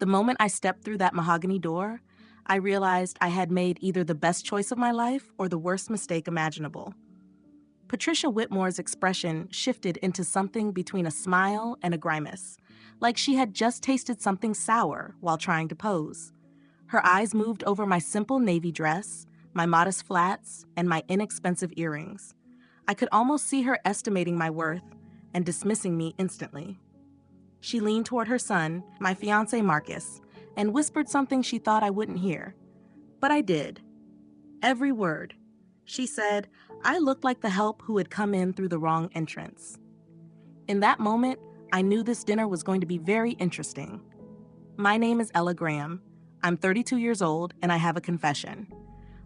The moment I stepped through that mahogany door, I realized I had made either the best choice of my life or the worst mistake imaginable. Patricia Whitmore's expression shifted into something between a smile and a grimace, like she had just tasted something sour while trying to pose. Her eyes moved over my simple navy dress, my modest flats, and my inexpensive earrings. I could almost see her estimating my worth and dismissing me instantly. She leaned toward her son, my fiancé Marcus, and whispered something she thought I wouldn't hear. But I did. Every word. She said, I looked like the help who had come in through the wrong entrance. In that moment, I knew this dinner was going to be very interesting. My name is Ella Graham. I'm 32 years old, and I have a confession.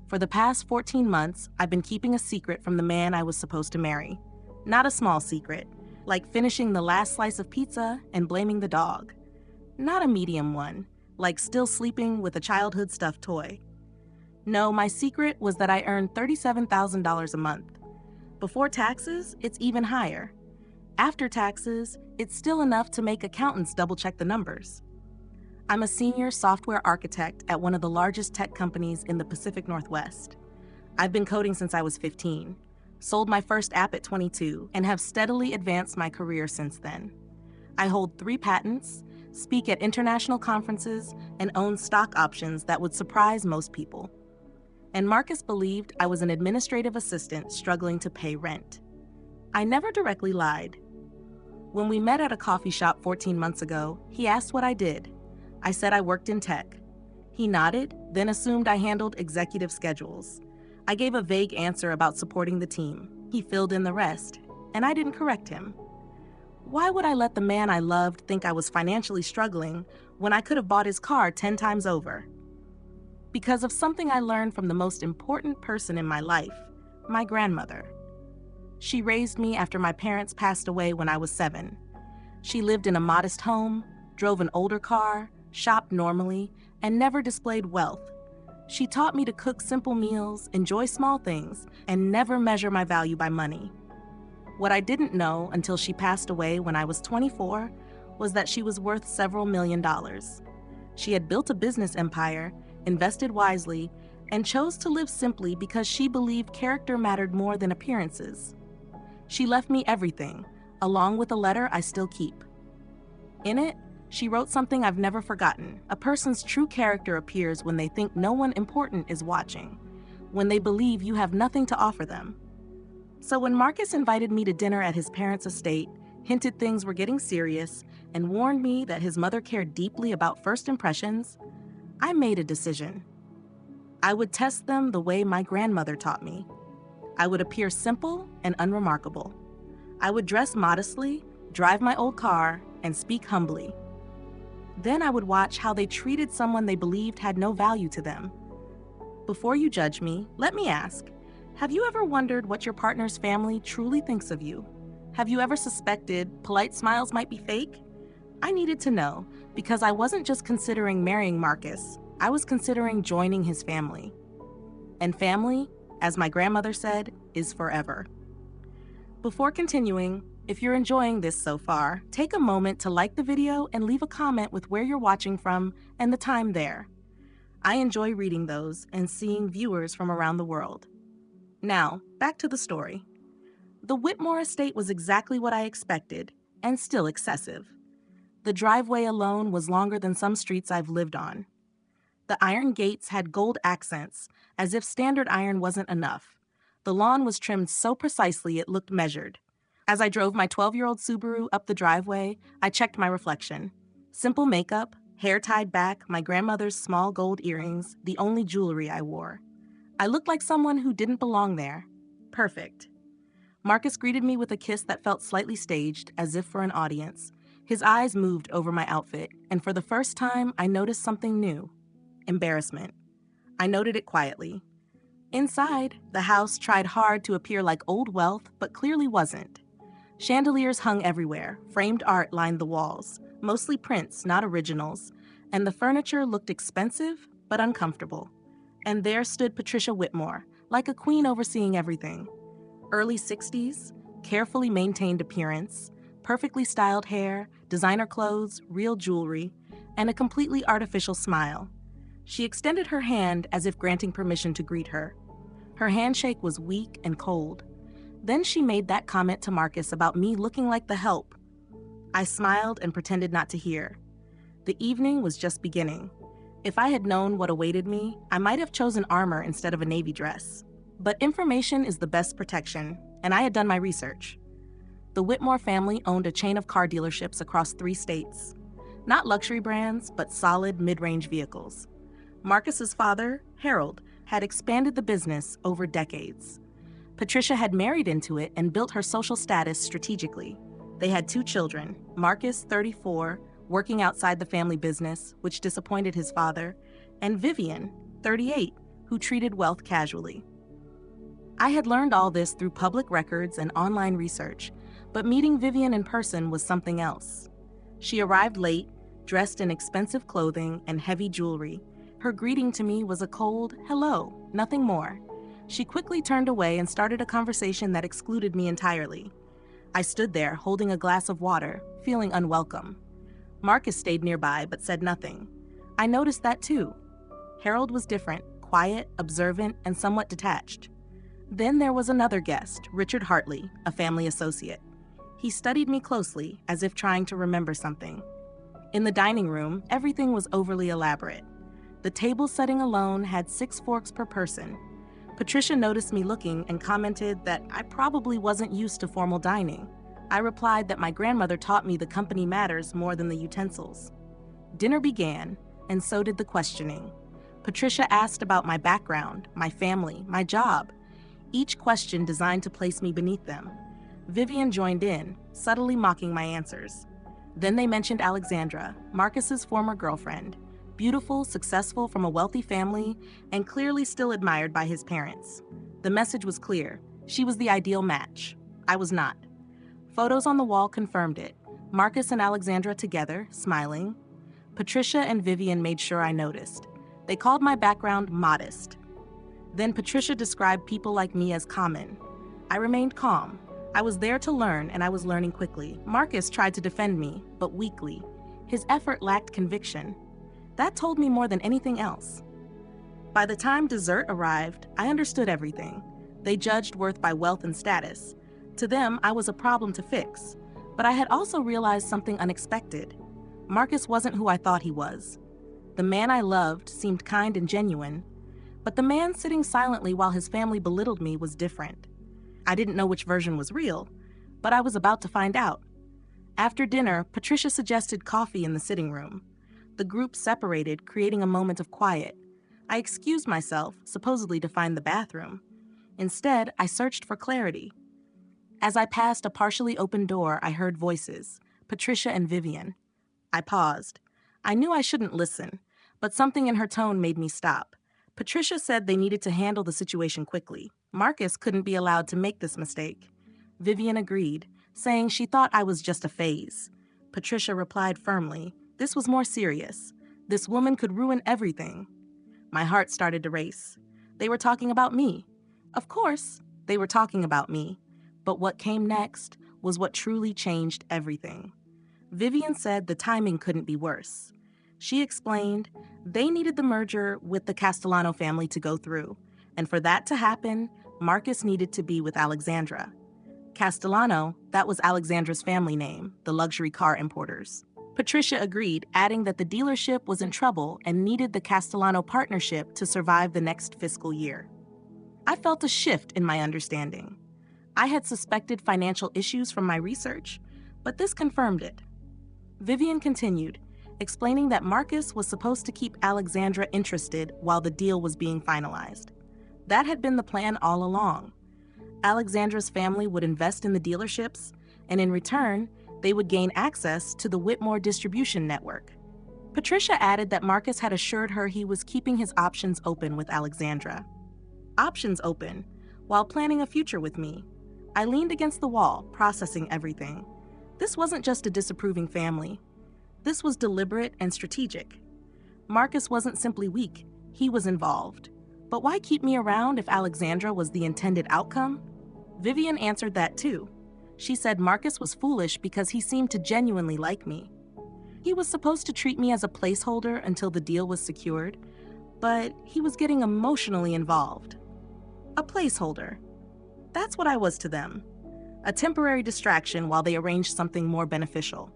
For the past 14 months, I've been keeping a secret from the man I was supposed to marry. Not a small secret, like finishing the last slice of pizza and blaming the dog. Not a medium one, like still sleeping with a childhood stuffed toy. No, my secret was that I earned $37,000 a month. Before taxes, it's even higher. After taxes, it's still enough to make accountants double-check the numbers. I'm a senior software architect at one of the largest tech companies in the Pacific Northwest. I've been coding since I was 15, sold my first app at 22, and have steadily advanced my career since then. I hold 3 patents, speak at international conferences, and own stock options that would surprise most people. And Marcus believed I was an administrative assistant struggling to pay rent. I never directly lied. When we met at a coffee shop 14 months ago, he asked what I did. I said I worked in tech. He nodded, then assumed I handled executive schedules. I gave a vague answer about supporting the team. He filled in the rest, and I didn't correct him. Why would I let the man I loved think I was financially struggling when I could have bought his car 10 times over? Because of something I learned from the most important person in my life, my grandmother. She raised me after my parents passed away when I was 7. She lived in a modest home, drove an older car, shopped normally, and never displayed wealth. She taught me to cook simple meals, enjoy small things, and never measure my value by money. What I didn't know until she passed away when I was 24 was that she was worth several $1,000,000. She had built a business empire, invested wisely, and chose to live simply because she believed character mattered more than appearances. She left me everything, along with a letter I still keep. In it, she wrote something I've never forgotten. A person's true character appears when they think no one important is watching, when they believe you have nothing to offer them. So when Marcus invited me to dinner at his parents' estate, hinted things were getting serious, and warned me that his mother cared deeply about first impressions, I made a decision. I would test them the way my grandmother taught me. I would appear simple and unremarkable. I would dress modestly, drive my old car, and speak humbly. Then I would watch how they treated someone they believed had no value to them. Before you judge me, let me ask, have you ever wondered what your partner's family truly thinks of you? Have you ever suspected polite smiles might be fake? I needed to know, because I wasn't just considering marrying Marcus, I was considering joining his family. And family, as my grandmother said, is forever. Before continuing, if you're enjoying this so far, take a moment to like the video and leave a comment with where you're watching from and the time there. I enjoy reading those and seeing viewers from around the world. Now, back to the story. The Whitmore estate was exactly what I expected, and still excessive. The driveway alone was longer than some streets I've lived on. The iron gates had gold accents, as if standard iron wasn't enough. The lawn was trimmed so precisely it looked measured. As I drove my 12-year-old Subaru up the driveway, I checked my reflection. Simple makeup, hair tied back, my grandmother's small gold earrings, the only jewelry I wore. I looked like someone who didn't belong there. Perfect. Marcus greeted me with a kiss that felt slightly staged, as if for an audience. His eyes moved over my outfit, and for the first time, I noticed something new. Embarrassment. I noted it quietly. Inside, the house tried hard to appear like old wealth, but clearly wasn't. Chandeliers hung everywhere, framed art lined the walls, mostly prints, not originals, and the furniture looked expensive, but uncomfortable. And there stood Patricia Whitmore, like a queen overseeing everything. Early 60s, carefully maintained appearance, perfectly styled hair, designer clothes, real jewelry, and a completely artificial smile. She extended her hand as if granting permission to greet her. Her handshake was weak and cold. Then she made that comment to Marcus about me looking like the help. I smiled and pretended not to hear. The evening was just beginning. If I had known what awaited me, I might have chosen armor instead of a navy dress. But information is the best protection, and I had done my research. The Whitmore family owned a chain of car dealerships across 3 states. Not luxury brands, but solid mid-range vehicles. Marcus's father, Harold, had expanded the business over decades. Patricia had married into it and built her social status strategically. They had 2 children, Marcus, 34, working outside the family business, which disappointed his father, and Vivian, 38, who treated wealth casually. I had learned all this through public records and online research, but meeting Vivian in person was something else. She arrived late, dressed in expensive clothing and heavy jewelry. Her greeting to me was a cold, "Hello," nothing more. She quickly turned away and started a conversation that excluded me entirely. I stood there, holding a glass of water, feeling unwelcome. Marcus stayed nearby, but said nothing. I noticed that too. Harold was different, quiet, observant, and somewhat detached. Then there was another guest, Richard Hartley, a family associate. He studied me closely, as if trying to remember something. In the dining room, everything was overly elaborate. The table setting alone had 6 forks per person. Patricia noticed me looking and commented that I probably wasn't used to formal dining. I replied that my grandmother taught me the company matters more than the utensils. Dinner began, and so did the questioning. Patricia asked about my background, my family, my job, each question designed to place me beneath them. Vivian joined in, subtly mocking my answers. Then they mentioned Alexandra, Marcus's former girlfriend, beautiful, successful from a wealthy family, and clearly still admired by his parents. The message was clear. She was the ideal match. I was not. Photos on the wall confirmed it. Marcus and Alexandra together, smiling. Patricia and Vivian made sure I noticed. They called my background modest. Then Patricia described people like me as common. I remained calm. I was there to learn, and I was learning quickly. Marcus tried to defend me, but weakly. His effort lacked conviction. That told me more than anything else. By the time dessert arrived, I understood everything. They judged worth by wealth and status. To them, I was a problem to fix. But I had also realized something unexpected. Marcus wasn't who I thought he was. The man I loved seemed kind and genuine, but the man sitting silently while his family belittled me was different. I didn't know which version was real, but I was about to find out. After dinner, Patricia suggested coffee in the sitting room. The group separated, creating a moment of quiet. I excused myself, supposedly to find the bathroom. Instead, I searched for clarity. As I passed a partially open door, I heard voices, Patricia and Vivian. I paused. I knew I shouldn't listen, but something in her tone made me stop. Patricia said they needed to handle the situation quickly. Marcus couldn't be allowed to make this mistake. Vivian agreed, saying she thought I was just a phase. Patricia replied firmly, this was more serious. This woman could ruin everything. My heart started to race. They were talking about me. Of course, they were talking about me. But what came next was what truly changed everything. Vivian said the timing couldn't be worse. She explained they needed the merger with the Castellano family to go through, and for that to happen, Marcus needed to be with Alexandra. Castellano, that was Alexandra's family name, the luxury car importers. Patricia agreed, adding that the dealership was in trouble and needed the Castellano partnership to survive the next fiscal year. I felt a shift in my understanding. I had suspected financial issues from my research, but this confirmed it. Vivian continued, explaining that Marcus was supposed to keep Alexandra interested while the deal was being finalized. That had been the plan all along. Alexandra's family would invest in the dealerships, and in return, they would gain access to the Whitmore distribution network. Patricia added that Marcus had assured her he was keeping his options open with Alexandra. Options open, while planning a future with me. I leaned against the wall, processing everything. This wasn't just a disapproving family. This was deliberate and strategic. Marcus wasn't simply weak, he was involved. But why keep me around if Alexandra was the intended outcome? Vivian answered that too. She said Marcus was foolish because he seemed to genuinely like me. He was supposed to treat me as a placeholder until the deal was secured, but he was getting emotionally involved. A placeholder. That's what I was to them. A temporary distraction while they arranged something more beneficial.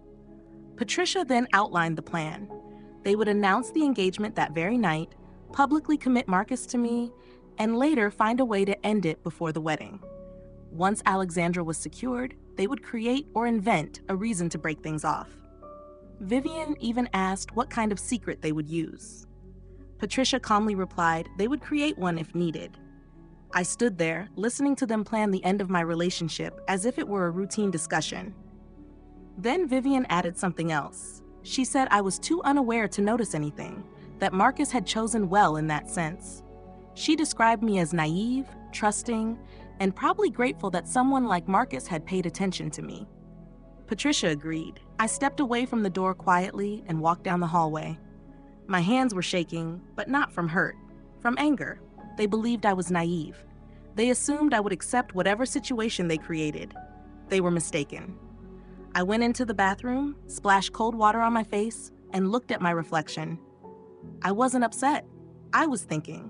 Patricia then outlined the plan. They would announce the engagement that very night, publicly commit Marcus to me, and later find a way to end it before the wedding. Once Alexandra was secured, they would create or invent a reason to break things off. Vivian even asked what kind of secret they would use. Patricia calmly replied they would create one if needed. I stood there, listening to them plan the end of my relationship as if it were a routine discussion. Then Vivian added something else. She said I was too unaware to notice anything, that Marcus had chosen well in that sense. She described me as naive, trusting, and probably grateful that someone like Marcus had paid attention to me. Patricia agreed. I stepped away from the door quietly and walked down the hallway. My hands were shaking, but not from hurt, from anger. They believed I was naive. They assumed I would accept whatever situation they created. They were mistaken. I went into the bathroom, splashed cold water on my face, and looked at my reflection. I wasn't upset. I was thinking.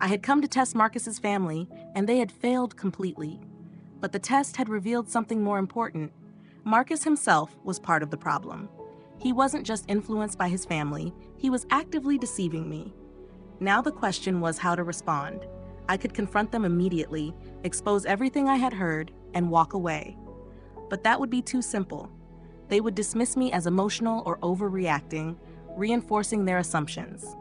I had come to test Marcus's family, and they had failed completely. But the test had revealed something more important. Marcus himself was part of the problem. He wasn't just influenced by his family, he was actively deceiving me. Now the question was how to respond. I could confront them immediately, expose everything I had heard, and walk away. But that would be too simple. They would dismiss me as emotional or overreacting, reinforcing their assumptions.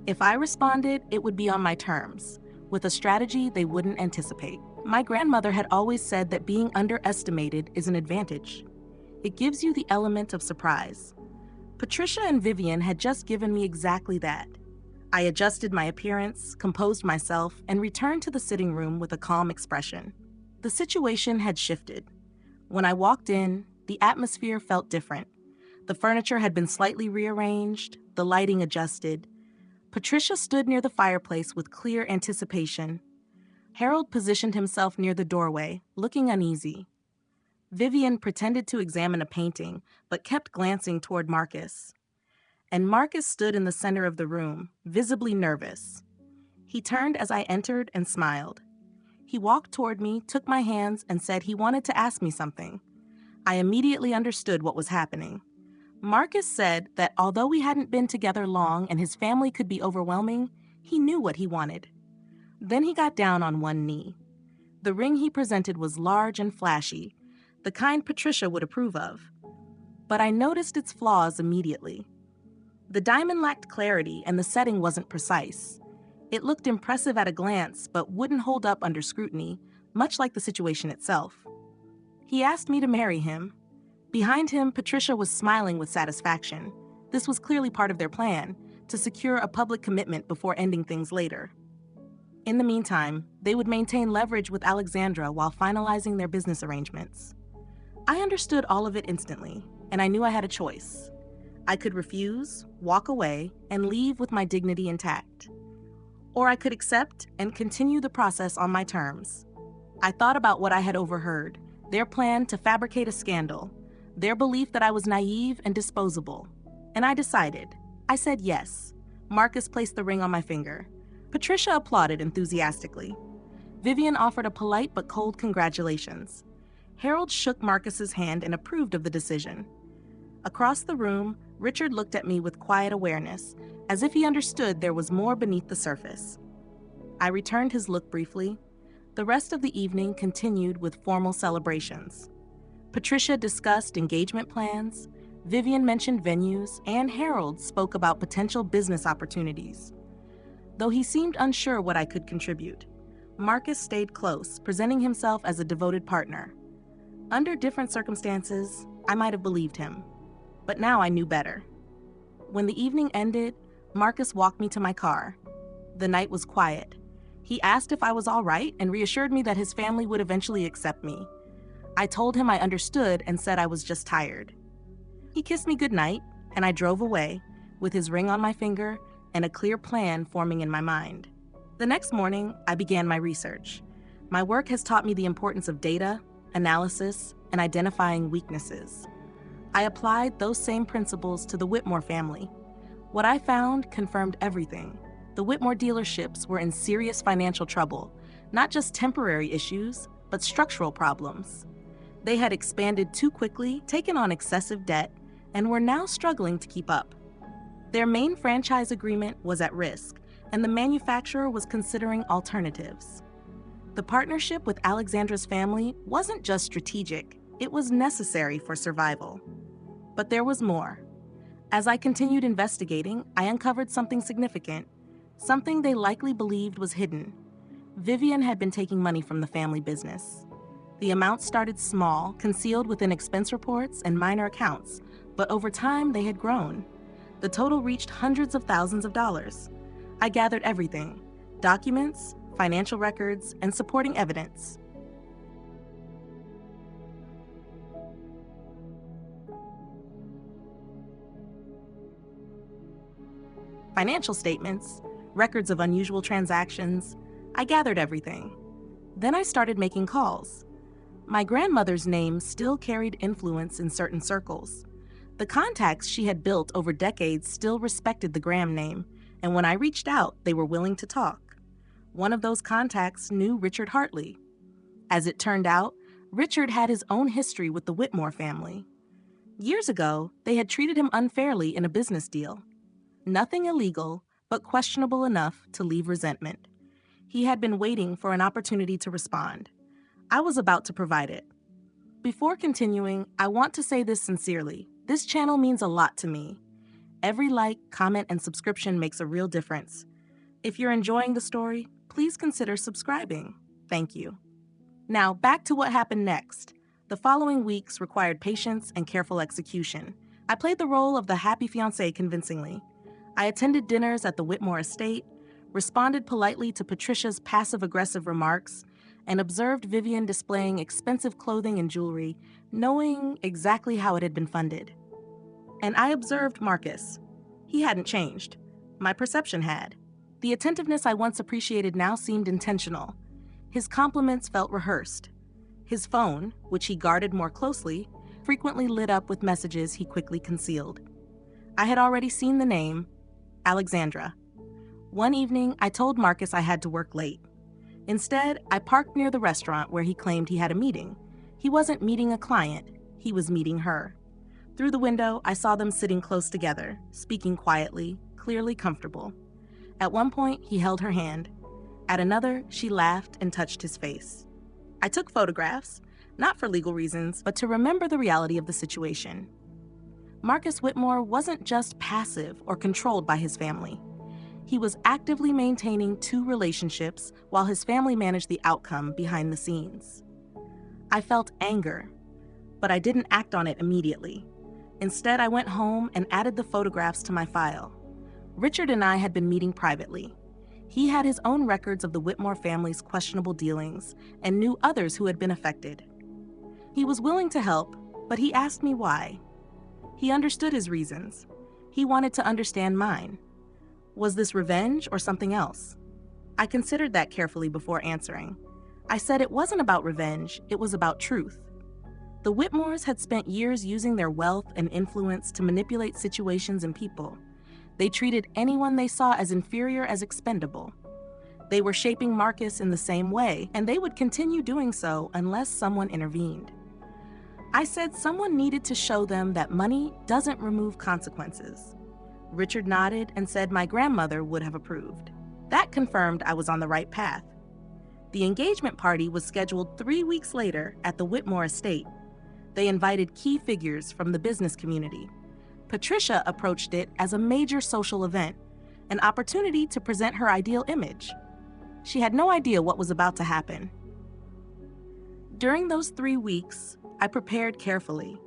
If I responded, it would be on my terms, with a strategy they wouldn't anticipate. My grandmother had always said that being underestimated is an advantage. It gives you the element of surprise. Patricia and Vivian had just given me exactly that. I adjusted my appearance, composed myself, and returned to the sitting room with a calm expression. The situation had shifted. When I walked in, the atmosphere felt different. The furniture had been slightly rearranged, the lighting adjusted. Patricia stood near the fireplace with clear anticipation. Harold positioned himself near the doorway, looking uneasy. Vivian pretended to examine a painting, but kept glancing toward Marcus. And Marcus stood in the center of the room, visibly nervous. He turned as I entered and smiled. He walked toward me, took my hands, and said he wanted to ask me something. I immediately understood what was happening. Marcus said that although we hadn't been together long and his family could be overwhelming, he knew what he wanted. Then he got down on one knee. The ring he presented was large and flashy, the kind Patricia would approve of. But I noticed its flaws immediately. The diamond lacked clarity and the setting wasn't precise. It looked impressive at a glance, but wouldn't hold up under scrutiny, much like the situation itself. He asked me to marry him. Behind him, Patricia was smiling with satisfaction. This was clearly part of their plan, to secure a public commitment before ending things later. In the meantime, they would maintain leverage with Alexandra while finalizing their business arrangements. I understood all of it instantly, and I knew I had a choice. I could refuse, walk away, and leave with my dignity intact. Or I could accept and continue the process on my terms. I thought about what I had overheard, their plan to fabricate a scandal, their belief that I was naive and disposable. And I decided. I said yes. Marcus placed the ring on my finger. Patricia applauded enthusiastically. Vivian offered a polite but cold congratulations. Harold shook Marcus's hand and approved of the decision. Across the room, Richard looked at me with quiet awareness, as if he understood there was more beneath the surface. I returned his look briefly. The rest of the evening continued with formal celebrations. Patricia discussed engagement plans, Vivian mentioned venues, and Harold spoke about potential business opportunities. Though he seemed unsure what I could contribute, Marcus stayed close, presenting himself as a devoted partner. Under different circumstances, I might have believed him, but now I knew better. When the evening ended, Marcus walked me to my car. The night was quiet. He asked if I was all right and reassured me that his family would eventually accept me. I told him I understood and said I was just tired. He kissed me goodnight, and I drove away, with his ring on my finger and a clear plan forming in my mind. The next morning, I began my research. My work has taught me the importance of data, analysis, and identifying weaknesses. I applied those same principles to the Whitmore family. What I found confirmed everything. The Whitmore dealerships were in serious financial trouble, not just temporary issues, but structural problems. They had expanded too quickly, taken on excessive debt, and were now struggling to keep up. Their main franchise agreement was at risk, and the manufacturer was considering alternatives. The partnership with Alexandra's family wasn't just strategic, it was necessary for survival. But there was more. As I continued investigating, I uncovered something significant, something they likely believed was hidden. Vivian had been taking money from the family business. The amount started small, concealed within expense reports and minor accounts, but over time they had grown. The total reached hundreds of thousands of dollars. I gathered everything: documents, financial records, and supporting evidence. Financial statements, records of unusual transactions. I gathered everything. Then I started making calls. My grandmother's name still carried influence in certain circles. The contacts she had built over decades still respected the Graham name, and when I reached out, they were willing to talk. One of those contacts knew Richard Hartley. As it turned out, Richard had his own history with the Whitmore family. Years ago, they had treated him unfairly in a business deal. Nothing illegal, but questionable enough to leave resentment. He had been waiting for an opportunity to respond. I was about to provide it. Before continuing, I want to say this sincerely. This channel means a lot to me. Every like, comment, and subscription makes a real difference. If you're enjoying the story, please consider subscribing. Thank you. Now, back to what happened next. The following weeks required patience and careful execution. I played the role of the happy fiancé convincingly. I attended dinners at the Whitmore estate, responded politely to Patricia's passive-aggressive remarks, and observed Vivian displaying expensive clothing and jewelry, knowing exactly how it had been funded. And I observed Marcus. He hadn't changed. My perception had. The attentiveness I once appreciated now seemed intentional. His compliments felt rehearsed. His phone, which he guarded more closely, frequently lit up with messages he quickly concealed. I had already seen the name, Alexandra. One evening, I told Marcus I had to work late. Instead, I parked near the restaurant where he claimed he had a meeting. He wasn't meeting a client, he was meeting her. Through the window, I saw them sitting close together, speaking quietly, clearly comfortable. At one point, he held her hand. At another, she laughed and touched his face. I took photographs, not for legal reasons, but to remember the reality of the situation. Marcus Whitmore wasn't just passive or controlled by his family. He was actively maintaining two relationships while his family managed the outcome behind the scenes. I felt anger, but I didn't act on it immediately. Instead, I went home and added the photographs to my file. Richard and I had been meeting privately. He had his own records of the Whitmore family's questionable dealings and knew others who had been affected. He was willing to help, but he asked me why. He understood his reasons. He wanted to understand mine. Was this revenge or something else? I considered that carefully before answering. I said it wasn't about revenge, it was about truth. The Whitmores had spent years using their wealth and influence to manipulate situations and people. They treated anyone they saw as inferior as expendable. They were shaping Marcus in the same way, and they would continue doing so unless someone intervened. I said someone needed to show them that money doesn't remove consequences. Richard nodded and said my grandmother would have approved. That confirmed I was on the right path. The engagement party was scheduled 3 weeks later at the Whitmore estate. They invited key figures from the business community. Patricia approached it as a major social event, an opportunity to present her ideal image. She had no idea what was about to happen. During those 3 weeks, I prepared carefully.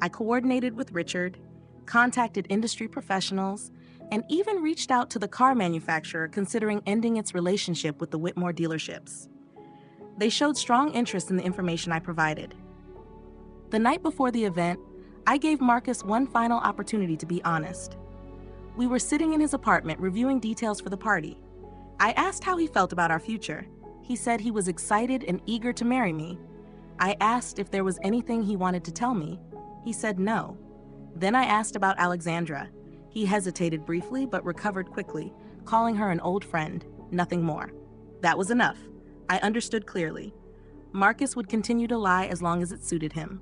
I coordinated with Richard, contacted industry professionals, and even reached out to the car manufacturer considering ending its relationship with the Whitmore dealerships. They showed strong interest in the information I provided. The night before the event, I gave Marcus one final opportunity to be honest. We were sitting in his apartment reviewing details for the party. I asked how he felt about our future. He said he was excited and eager to marry me. I asked if there was anything he wanted to tell me. He said no. Then I asked about Alexandra. He hesitated briefly but recovered quickly, calling her an old friend, nothing more. That was enough. I understood clearly. Marcus would continue to lie as long as it suited him.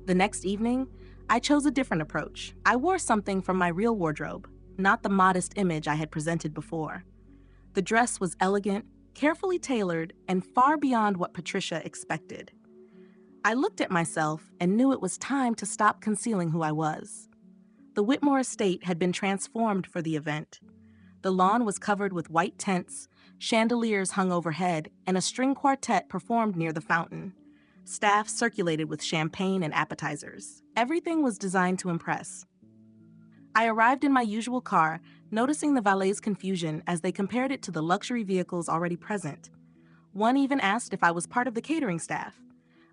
The next evening, I chose a different approach. I wore something from my real wardrobe, not the modest image I had presented before. The dress was elegant, carefully tailored, and far beyond what Patricia expected. I looked at myself and knew it was time to stop concealing who I was. The Whitmore estate had been transformed for the event. The lawn was covered with white tents, chandeliers hung overhead, and a string quartet performed near the fountain. Staff circulated with champagne and appetizers. Everything was designed to impress. I arrived in my usual car, noticing the valet's confusion as they compared it to the luxury vehicles already present. One even asked if I was part of the catering staff.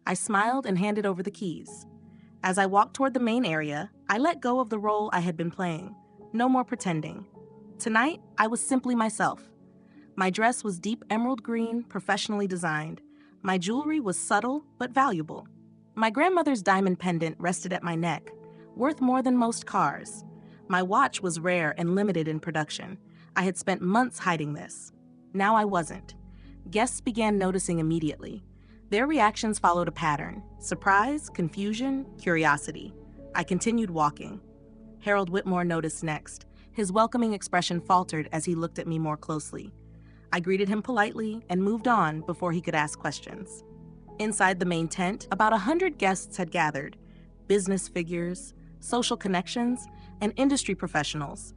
I smiled and handed over the keys. As I walked toward the main area, I let go of the role I had been playing. No more pretending. Tonight, I was simply myself. My dress was deep emerald green, professionally designed. My jewelry was subtle but valuable. My grandmother's diamond pendant rested at my neck, worth more than most cars. My watch was rare and limited in production. I had spent months hiding this. Now I wasn't. Guests began noticing immediately. Their reactions followed a pattern: surprise, confusion, curiosity. I continued walking. Harold Whitmore noticed next. His welcoming expression faltered as he looked at me more closely. I greeted him politely and moved on before he could ask questions. Inside the main tent, about 100 guests had gathered: business figures, social connections, and industry professionals.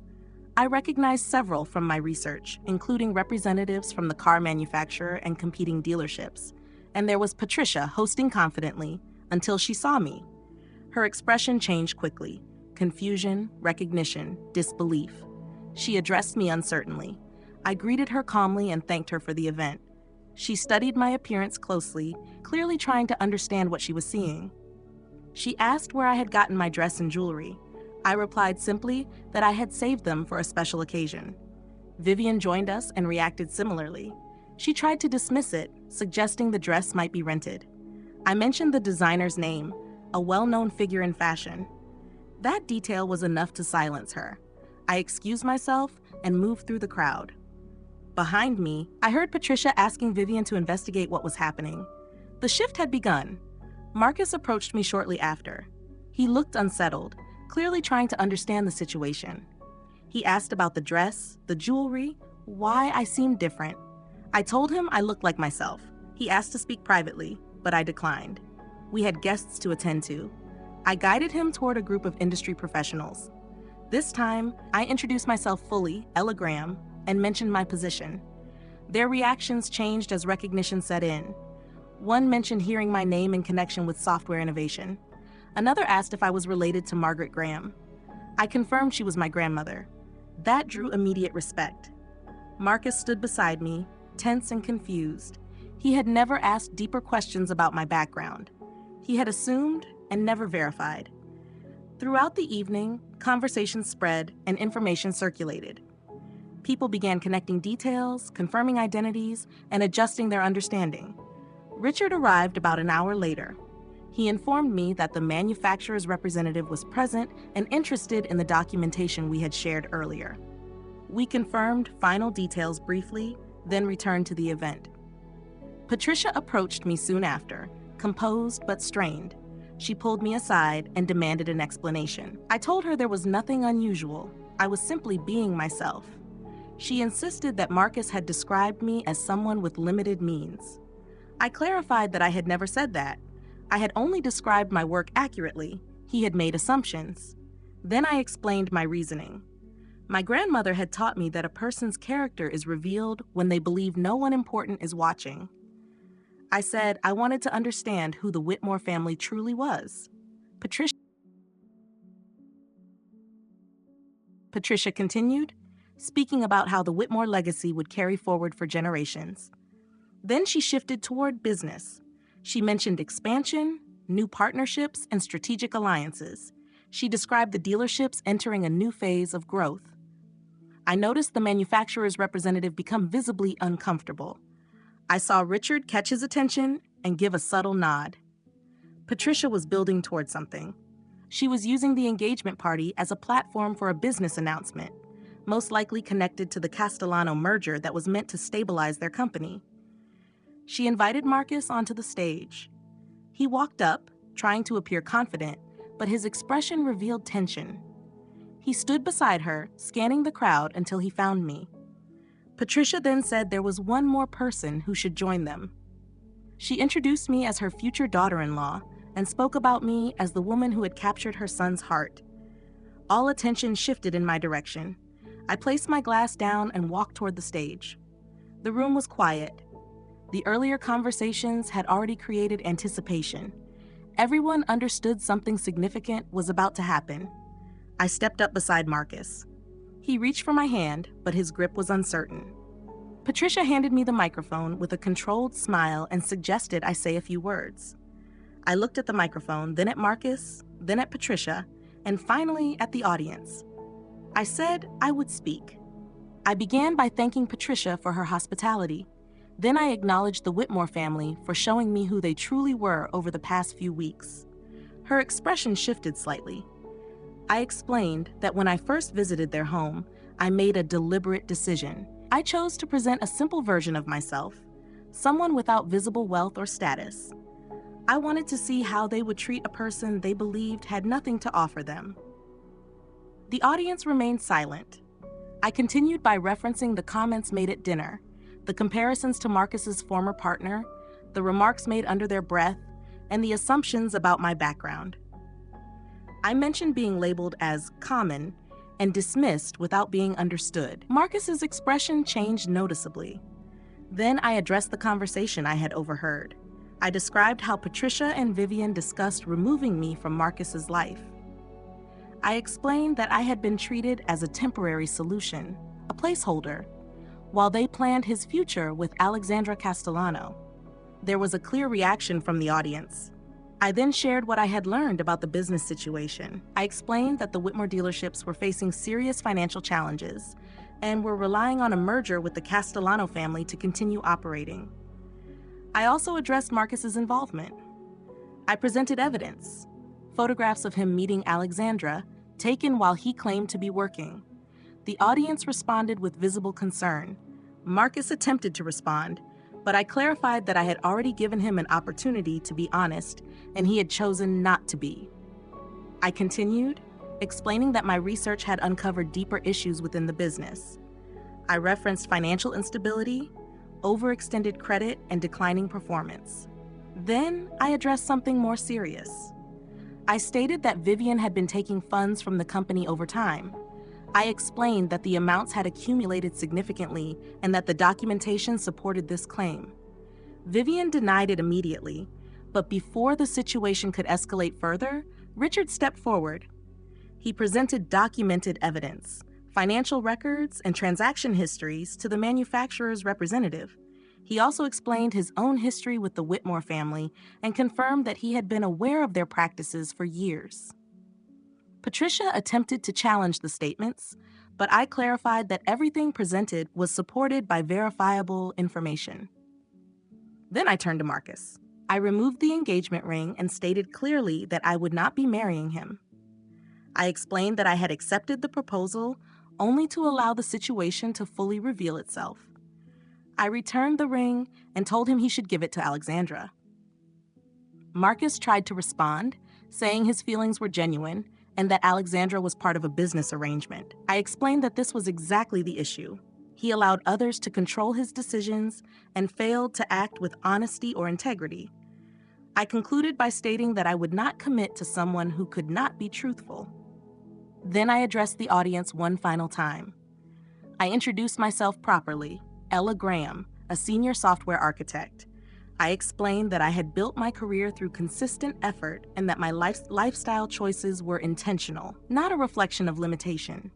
I recognized several from my research, including representatives from the car manufacturer and competing dealerships. And there was Patricia hosting confidently until she saw me. Her expression changed quickly: confusion, recognition, disbelief. She addressed me uncertainly. I greeted her calmly and thanked her for the event. She studied my appearance closely, clearly trying to understand what she was seeing. She asked where I had gotten my dress and jewelry. I replied simply that I had saved them for a special occasion. Vivian joined us and reacted similarly. She tried to dismiss it, suggesting the dress might be rented. I mentioned the designer's name, a well-known figure in fashion. That detail was enough to silence her. I excused myself and moved through the crowd. Behind me, I heard Patricia asking Vivian to investigate what was happening. The shift had begun. Marcus approached me shortly after. He looked unsettled, clearly trying to understand the situation. He asked about the dress, the jewelry, why I seemed different. I told him I looked like myself. He asked to speak privately, but I declined. We had guests to attend to. I guided him toward a group of industry professionals. This time, I introduced myself fully, Ella Graham, and mentioned my position. Their reactions changed as recognition set in. One mentioned hearing my name in connection with software innovation. Another asked if I was related to Margaret Graham. I confirmed she was my grandmother. That drew immediate respect. Marcus stood beside me, tense and confused. He had never asked deeper questions about my background. He had assumed and never verified. Throughout the evening, conversations spread and information circulated. People began connecting details, confirming identities, and adjusting their understanding. Richard arrived about an hour later. He informed me that the manufacturer's representative was present and interested in the documentation we had shared earlier. We confirmed final details briefly, then returned to the event. Patricia approached me soon after, composed but strained. She pulled me aside and demanded an explanation. I told her there was nothing unusual. I was simply being myself. She insisted that Marcus had described me as someone with limited means. I clarified that I had never said that. I had only described my work accurately. He had made assumptions. Then I explained my reasoning. My grandmother had taught me that a person's character is revealed when they believe no one important is watching. I said I wanted to understand who the Whitmore family truly was. Patricia continued, speaking about how the Whitmore legacy would carry forward for generations. Then she shifted toward business. She mentioned expansion, new partnerships, and strategic alliances. She described the dealerships entering a new phase of growth. I noticed the manufacturer's representative become visibly uncomfortable. I saw Richard catch his attention and give a subtle nod. Patricia was building toward something. She was using the engagement party as a platform for a business announcement, most likely connected to the Castellano merger that was meant to stabilize their company. She invited Marcus onto the stage. He walked up, trying to appear confident, but his expression revealed tension. He stood beside her, scanning the crowd until he found me. Patricia then said there was one more person who should join them. She introduced me as her future daughter-in-law and spoke about me as the woman who had captured her son's heart. All attention shifted in my direction. I placed my glass down and walked toward the stage. The room was quiet. The earlier conversations had already created anticipation. Everyone understood something significant was about to happen. I stepped up beside Marcus. He reached for my hand, but his grip was uncertain. Patricia handed me the microphone with a controlled smile and suggested I say a few words. I looked at the microphone, then at Marcus, then at Patricia, and finally at the audience. I said I would speak. I began by thanking Patricia for her hospitality. Then I acknowledged the Whitmore family for showing me who they truly were over the past few weeks. Her expression shifted slightly. I explained that when I first visited their home, I made a deliberate decision. I chose to present a simple version of myself, someone without visible wealth or status. I wanted to see how they would treat a person they believed had nothing to offer them. The audience remained silent. I continued by referencing the comments made at dinner, the comparisons to Marcus's former partner, the remarks made under their breath, and the assumptions about my background. I mentioned being labeled as common and dismissed without being understood. Marcus's expression changed noticeably. Then I addressed the conversation I had overheard. I described how Patricia and Vivian discussed removing me from Marcus's life. I explained that I had been treated as a temporary solution, a placeholder, while they planned his future with Alexandra Castellano. There was a clear reaction from the audience. I then shared what I had learned about the business situation. I explained that the Whitmore dealerships were facing serious financial challenges and were relying on a merger with the Castellano family to continue operating. I also addressed Marcus's involvement. I presented evidence, photographs of him meeting Alexandra, taken while he claimed to be working. The audience responded with visible concern. Marcus attempted to respond, but I clarified that I had already given him an opportunity to be honest, and he had chosen not to be. I continued, explaining that my research had uncovered deeper issues within the business. I referenced financial instability, overextended credit, and declining performance. Then I addressed something more serious. I stated that Vivian had been taking funds from the company over time. I explained that the amounts had accumulated significantly and that the documentation supported this claim. Vivian denied it immediately, but before the situation could escalate further, Richard stepped forward. He presented documented evidence, financial records, and transaction histories to the manufacturer's representative. He also explained his own history with the Whitmore family and confirmed that he had been aware of their practices for years. Patricia attempted to challenge the statements, but I clarified that everything presented was supported by verifiable information. Then I turned to Marcus. I removed the engagement ring and stated clearly that I would not be marrying him. I explained that I had accepted the proposal only to allow the situation to fully reveal itself. I returned the ring and told him he should give it to Alexandra. Marcus tried to respond, saying his feelings were genuine and that Alexandra was part of a business arrangement. I explained that this was exactly the issue. He allowed others to control his decisions and failed to act with honesty or integrity. I concluded by stating that I would not commit to someone who could not be truthful. Then I addressed the audience one final time. I introduced myself properly, Ella Graham, a senior software architect. I explained that I had built my career through consistent effort and that my lifestyle choices were intentional, not a reflection of limitation.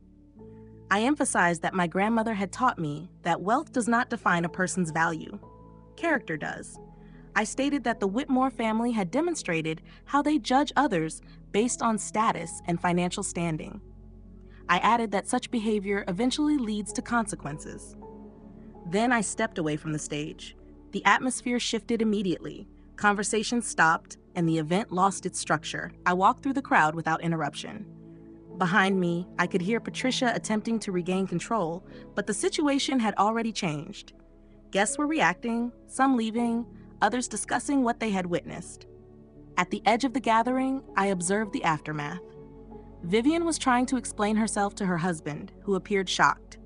I emphasized that my grandmother had taught me that wealth does not define a person's value. Character does. I stated that the Whitmore family had demonstrated how they judge others based on status and financial standing. I added that such behavior eventually leads to consequences. Then I stepped away from the stage. The atmosphere shifted immediately. Conversation stopped, and the event lost its structure, I walked through the crowd without interruption. Behind me, I could hear Patricia attempting to regain control, but the situation had already changed. Guests were reacting, some leaving, others discussing what they had witnessed. At the edge of the gathering, I observed the aftermath. Vivian was trying to explain herself to her husband, who appeared shocked.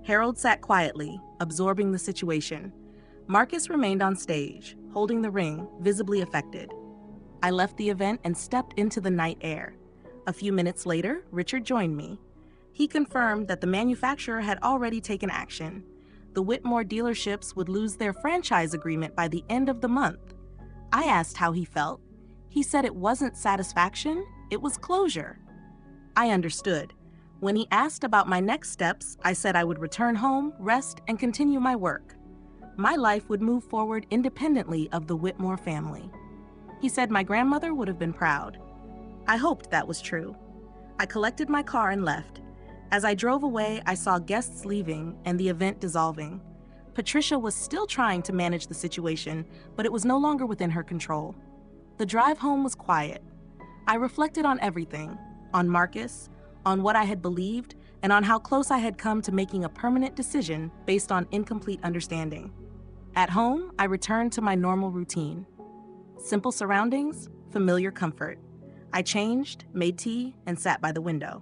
Harold sat quietly, absorbing the situation. Marcus remained on stage, holding the ring, visibly affected. I left the event and stepped into the night air. A few minutes later, Richard joined me. He confirmed that the manufacturer had already taken action. The Whitmore dealerships would lose their franchise agreement by the end of the month. I asked how he felt. He said it wasn't satisfaction, it was closure. I understood. When he asked about my next steps, I said I would return home, rest, and continue my work. My life would move forward independently of the Whitmore family. He said my grandmother would have been proud. I hoped that was true. I collected my car and left. As I drove away, I saw guests leaving and the event dissolving. Patricia was still trying to manage the situation, but it was no longer within her control. The drive home was quiet. I reflected on everything, on Marcus, on what I had believed, and on how close I had come to making a permanent decision based on incomplete understanding. At home, I returned to my normal routine. Simple surroundings, familiar comfort. I changed, made tea, and sat by the window.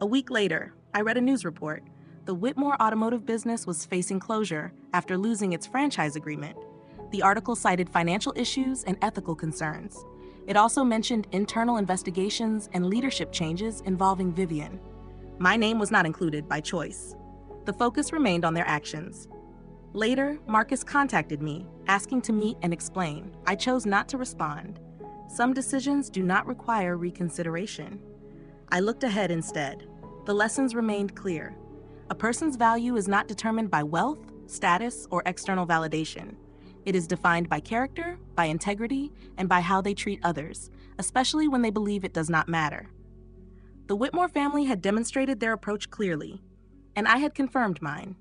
A week later, I read a news report. The Whitmore automotive business was facing closure after losing its franchise agreement. The article cited financial issues and ethical concerns. It also mentioned internal investigations and leadership changes involving Vivian. My name was not included by choice. The focus remained on their actions. Later, Marcus contacted me, asking to meet and explain. I chose not to respond. Some decisions do not require reconsideration. I looked ahead instead. The lessons remained clear. A person's value is not determined by wealth, status, or external validation. It is defined by character, by integrity, and by how they treat others, especially when they believe it does not matter. The Whitmore family had demonstrated their approach clearly, and I had confirmed mine.